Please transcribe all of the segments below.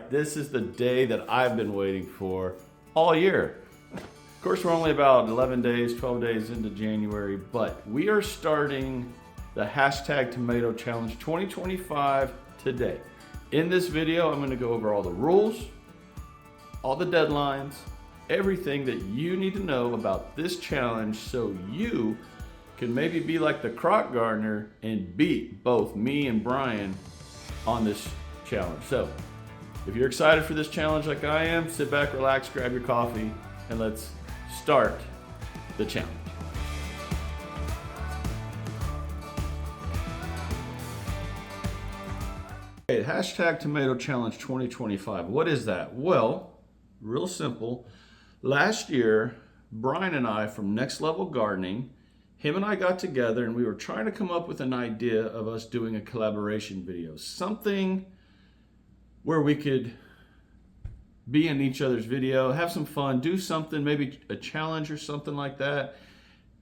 right, this is the day that I've been waiting for all year. Of course, we're only about 11 days, 12 days into January, but we are starting the hashtag Tomato Challenge 2025 today. In this video, I'm going to go over all the rules, all the deadlines, everything that you need to know about this challenge so you can maybe be like the crock gardener and beat both me and Brian on this challenge. So if you're excited for this challenge like I am, sit back, relax, grab your coffee, and let's start the challenge. Okay, hashtag Tomato Challenge 2025. What is that? Well, real simple. Last year, Brian and I from Next Level Gardening, him and I got together and we were trying to come up with an idea of us doing a collaboration video. Something where we could be in each other's video, have some fun, do something, maybe a challenge or something like that.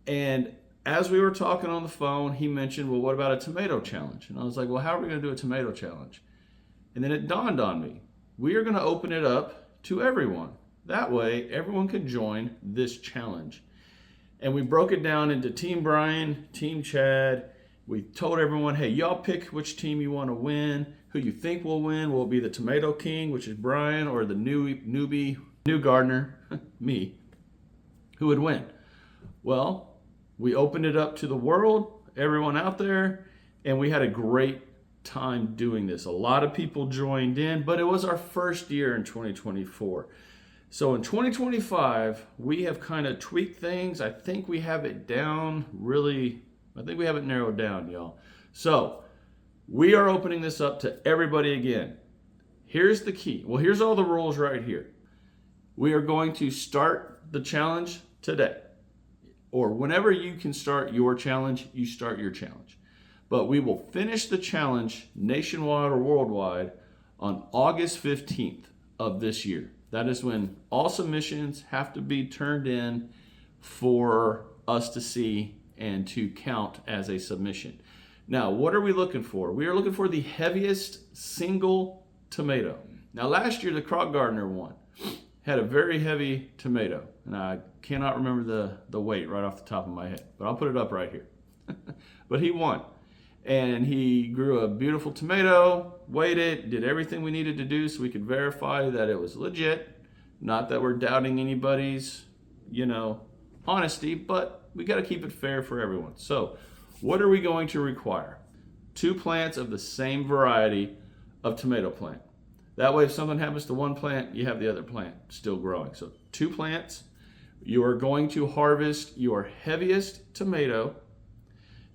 And as we were talking on the phone, he mentioned, well, what about a tomato challenge? And I was like, well, how are we going to do a tomato challenge? And then it dawned on me, we are going to open it up to everyone. That way, everyone can join this challenge. And we broke it down into Team Brian, Team Chad. We told everyone, hey, y'all pick which team you want to win, who you think will win. Will it be the Tomato King, which is Brian, or the newbie, new gardener, me, who would win? Well, we opened it up to the world, everyone out there, and we had a great time doing this. A lot of people joined in, but it was our first year in 2024. So in 2025, we have kind of tweaked things. I think we have it down really, I think we have it narrowed down, y'all. So we are opening this up to everybody again. Here's the key. Well, here's all the rules right here. We are going to start the challenge today. Or whenever you can start your challenge, you start your challenge. But we will finish the challenge nationwide or worldwide on August 15th of this year. That is when all submissions have to be turned in for us to see and to count as a submission. Now, what are we looking for? We are looking for the heaviest single tomato. Now, last year, the crock gardener won. Had a very heavy tomato, and I cannot remember the weight right off the top of my head, but I'll put it up right here. But he won, and he grew a beautiful tomato, weighed it, did everything we needed to do so we could verify that it was legit. Not that we're doubting anybody's, honesty, but we got to keep it fair for everyone. So what are we going to require? 2 plants of the same variety of tomato plant. That way, if something happens to one plant, you have the other plant still growing. So 2 plants. You are going to harvest your heaviest tomato.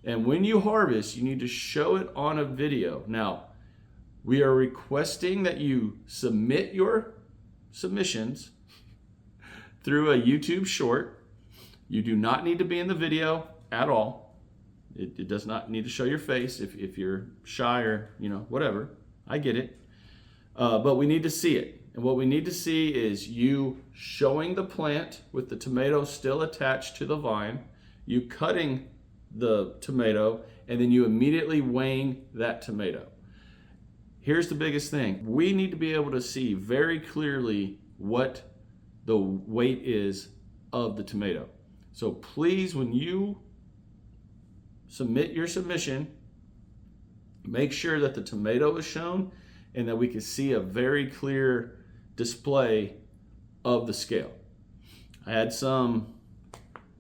And when you harvest, you need to show it on a video. Now, we are requesting that you submit your submissions through a YouTube short. You do not need to be in the video at all. It does not need to show your face if you're shy or, whatever. I get it. But we need to see it. And what we need to see is you showing the plant with the tomato still attached to the vine, you cutting the tomato, and then you immediately weighing that tomato. Here's the biggest thing. We need to be able to see very clearly what the weight is of the tomato. So please, when you submit your submission, make sure that the tomato is shown and that we can see a very clear display of the scale. I had some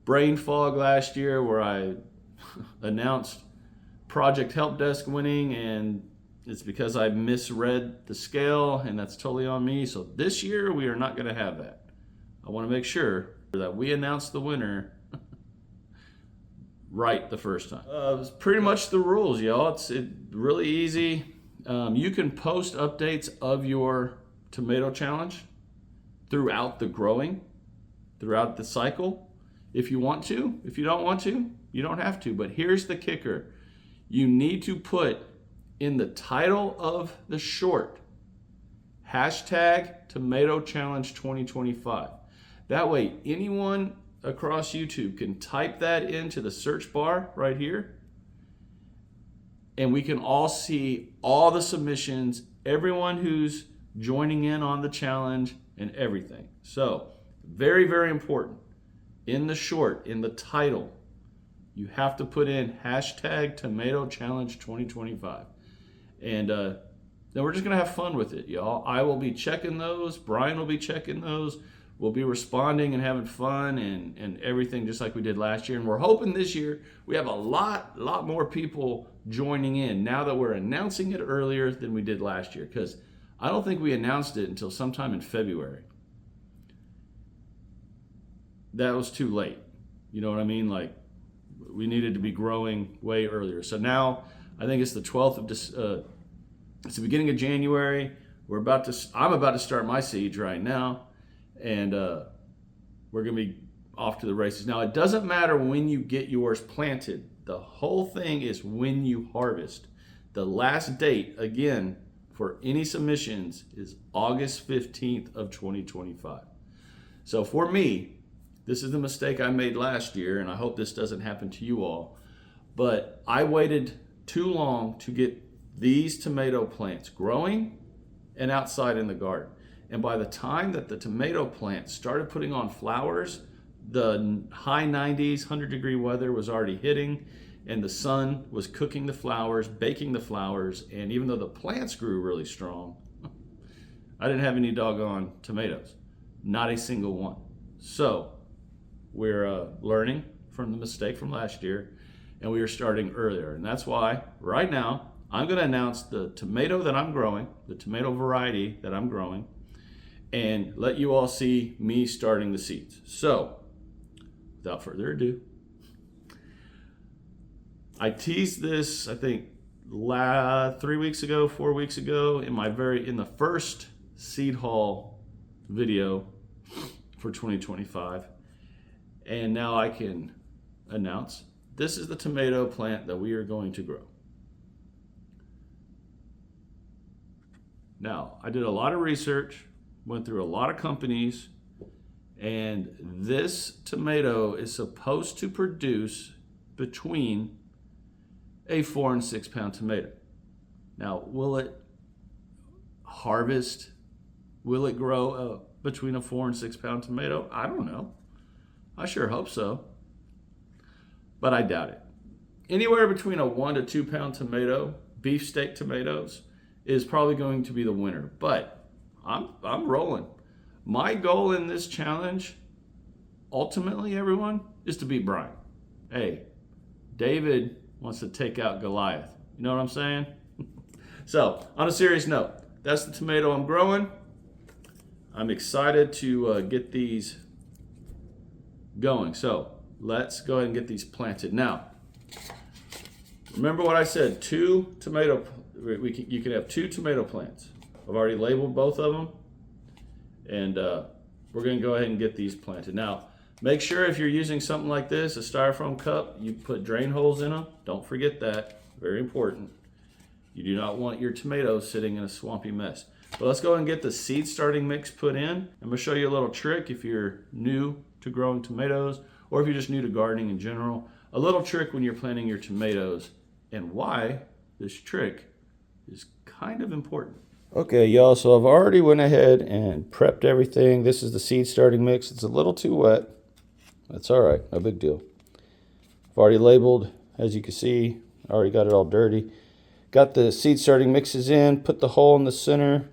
brain fog last year where I announced Project Help Desk winning, and it's because I misread the scale, and that's totally on me. So this year we are not going to have that. I want to make sure that we announce the winner right the first time. It's pretty much the rules, y'all. It's really easy. You can post updates of your tomato challenge throughout the growing, throughout the cycle, if you want to. If you don't want to, you don't have to. But here's the kicker. You need to put in the title of the short, hashtag Tomato Challenge 2025. That way, anyone across YouTube can type that into the search bar right here, and we can all see all the submissions, everyone who's joining in on the challenge and everything. So very, very important. In the short, in the title, you have to put in hashtag Tomato Challenge 2025. And then we're just going to have fun with it, y'all. I will be checking those. Brian will be checking those. We'll be responding and having fun and everything just like we did last year. And we're hoping this year we have a lot more people joining in now that we're announcing it earlier than we did last year, because I don't think we announced it until sometime in February. That was too late. You know what I mean? Like, we needed to be growing way earlier. So now I think it's the 12th of it's the beginning of January. I'm about to start my seeds right now, and we're going to be off to the races. Now, it doesn't matter when you get yours planted. The whole thing is when you harvest. The last date, again, for any submissions is August 15th of 2025. So for me, this is the mistake I made last year, and I hope this doesn't happen to you all, but I waited too long to get these tomato plants growing and outside in the garden. And by the time that the tomato plants started putting on flowers, the high 90s, 100-degree weather was already hitting, and the sun was cooking the flowers, baking the flowers, and even though the plants grew really strong, I didn't have any doggone tomatoes. Not a single one. So we're learning from the mistake from last year, and we are starting earlier. And that's why right now I'm going to announce the tomato that I'm growing, the tomato variety that I'm growing, and let you all see me starting the seeds. So without further ado, I teased this, I think, 3 weeks ago, 4 weeks ago, in the first seed haul video for 2025. And now I can announce this is the tomato plant that we are going to grow. Now, I did a lot of research, went through a lot of companies, and this tomato is supposed to produce between a 4 and 6 pound tomato. Now, will it harvest? Will it grow between a 4 and 6 pound tomato? I don't know. I sure hope so, but I doubt it. Anywhere between a 1 to 2 pound tomato, beefsteak tomatoes, is probably going to be the winner. But I'm rolling. My goal in this challenge, ultimately, everyone, is to beat Brian. Hey, David wants to take out Goliath. You know what I'm saying? So, on a serious note, that's the tomato I'm growing. I'm excited to get these going. So, let's go ahead and get these planted. Now, remember what I said, you can have 2 tomato plants. I've already labeled both of them, and we're going to go ahead and get these planted. Now, make sure if you're using something like this, a styrofoam cup, you put drain holes in them. Don't forget that. Very important. You do not want your tomatoes sitting in a swampy mess. But let's go ahead and get the seed starting mix put in. I'm going to show you a little trick if you're new to growing tomatoes, or if you're just new to gardening in general. A little trick when you're planting your tomatoes, and why this trick is kind of important. Okay, y'all, so I've already went ahead and prepped everything. This is the seed starting mix. It's a little too wet. That's all right, no big deal. I've already labeled, as you can see, I already got it all dirty. Got the seed starting mixes in, put the hole in the center.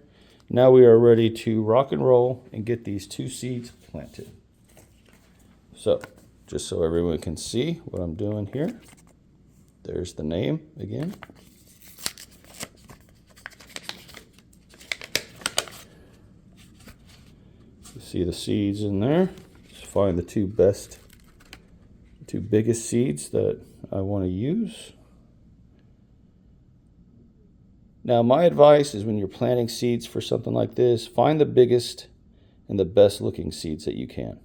Now we are ready to rock and roll and get these 2 seeds planted. So, just so everyone can see what I'm doing here, there's the name again. You see the seeds in there. Just find the 2 biggest seeds that I want to use. Now, my advice is when you're planting seeds for something like this, find the biggest and the best looking seeds that you can.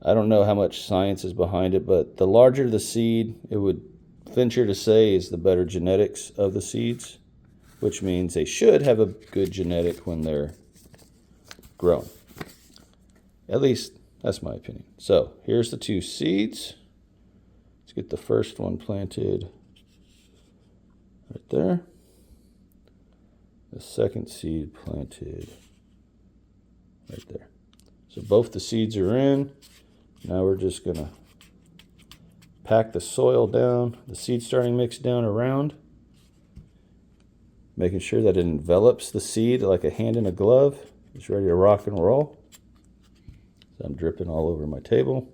I don't know how much science is behind it, but the larger the seed, it would venture to say is the better genetics of the seeds, which means they should have a good genetic when they're grown. At least, that's my opinion. So, here's the 2 seeds. Let's get the first one planted right there. the second seed planted right there. So both the seeds are in. Now we're just gonna pack the soil down, the seed starting mix down around, making sure that it envelops the seed like a hand in a glove. It's ready to rock and roll. So I'm dripping all over my table.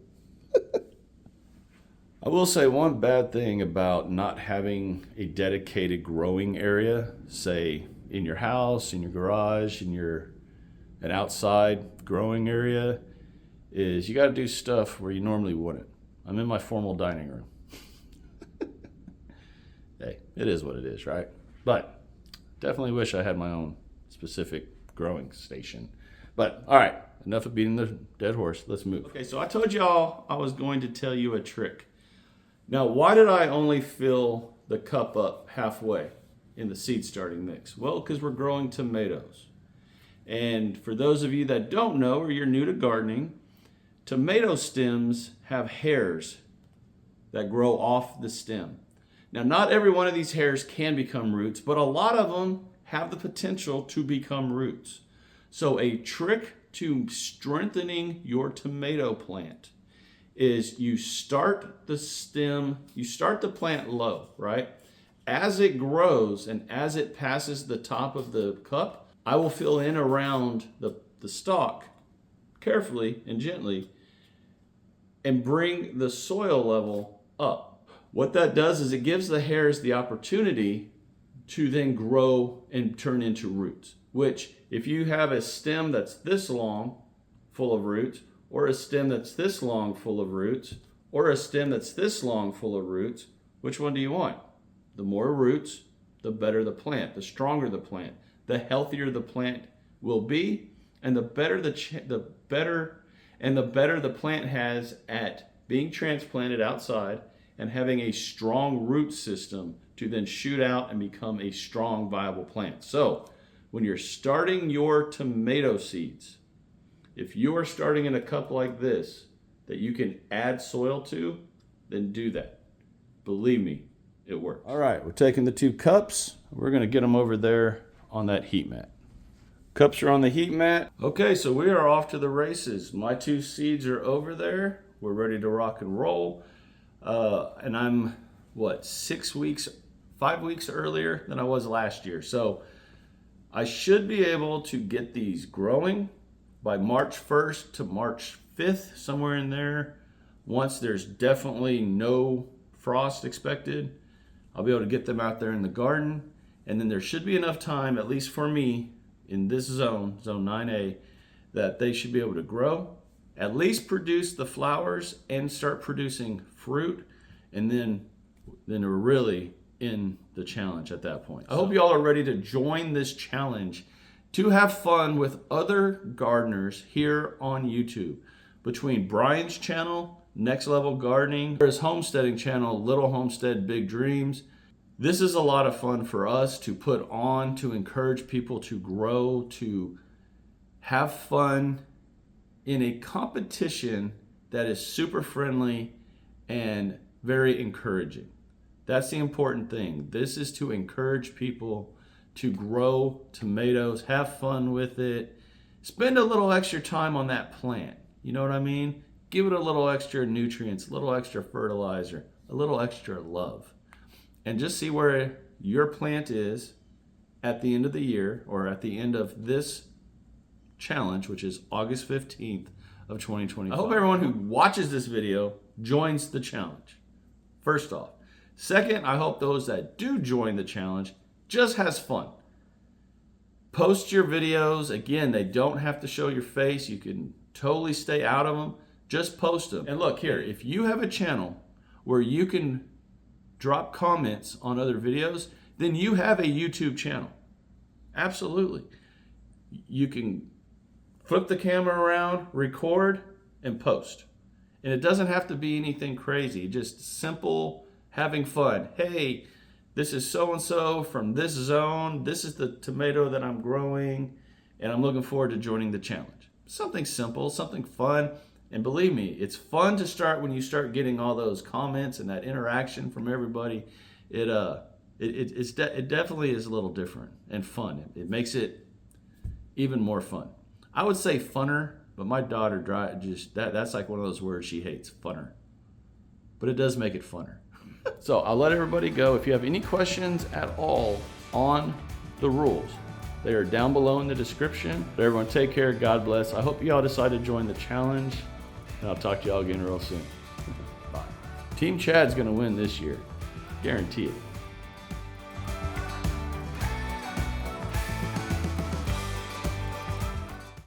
I will say one bad thing about not having a dedicated growing area, say in your house, in your garage, an outside growing area, is you got to do stuff where you normally wouldn't. I'm in my formal dining room. Hey, it is what it is, right? But definitely wish I had my own specific growing station. But all right, enough of beating the dead horse. Let's move. Okay, so I told y'all I was going to tell you a trick. Now, why did I only fill the cup up halfway in the seed starting mix? Well, because we're growing tomatoes. And for those of you that don't know, or you're new to gardening, tomato stems have hairs that grow off the stem. Now, not every one of these hairs can become roots, but a lot of them have the potential to become roots. So a trick to strengthening your tomato plant is you start the plant low, right? As it grows and as it passes the top of the cup, I will fill in around the stalk carefully and gently and bring the soil level up. What that does is it gives the hairs the opportunity to then grow and turn into roots, which if you have a stem that's this long full of roots, or a stem that's this long full of roots, or a stem that's this long full of roots, which one do you want? The more roots, the better the plant, the stronger the plant, the healthier the plant will be, and the better the plant has at being transplanted outside and having a strong root system to then shoot out and become a strong, viable plant. So when you're starting your tomato seeds, if you are starting in a cup like this that you can add soil to, then do that. Believe me, it works. All right, we're taking the 2 cups. We're gonna get them over there on that heat mat. Cups are on the heat mat. Okay, so we are off to the races. My 2 seeds are over there. We're ready to rock and roll. And I'm, 5 weeks earlier than I was last year. So I should be able to get these growing by March 1st to March 5th, somewhere in there. Once there's definitely no frost expected, I'll be able to get them out there in the garden. And then there should be enough time, at least for me, in this zone 9A, that they should be able to grow, at least produce the flowers and start producing fruit. And then we're really in the challenge at that point. I hope y'all are ready to join this challenge to have fun with other gardeners here on YouTube. Between Brian's channel, Next Level Gardening, his homesteading channel, Little Homestead Big Dreams. This is a lot of fun for us to put on, to encourage people to grow, to have fun in a competition that is super friendly and very encouraging. That's the important thing. This is to encourage people to grow tomatoes, have fun with it, spend a little extra time on that plant. You know what I mean? Give it a little extra nutrients, a little extra fertilizer, a little extra love. And just see where your plant is at the end of the year, or at the end of this challenge, which is August 15th of 2025. I hope everyone who watches this video joins the challenge, first off. Second, I hope those that do join the challenge just has fun. Post your videos. Again, they don't have to show your face. You can totally stay out of them. Just post them. And look here, if you have a channel where you can drop comments on other videos, then you have a YouTube channel. Absolutely. You can flip the camera around, record, and post. And it doesn't have to be anything crazy, just simple having fun. Hey, this is so-and-so from this zone. This is the tomato that I'm growing, and I'm looking forward to joining the challenge. Something simple, something fun. And believe me, it's fun to start when you start getting all those comments and that interaction from everybody. It It definitely is a little different and fun. It makes it even more fun. I would say funner, but my daughter that's like one of those words she hates, funner. But it does make it funner. So I'll let everybody go. If you have any questions at all on the rules, they are down below in the description. But everyone, take care. God bless. I hope you all decide to join the challenge, and I'll talk to y'all again real soon. Bye. Team Chad's going to win this year. Guarantee it.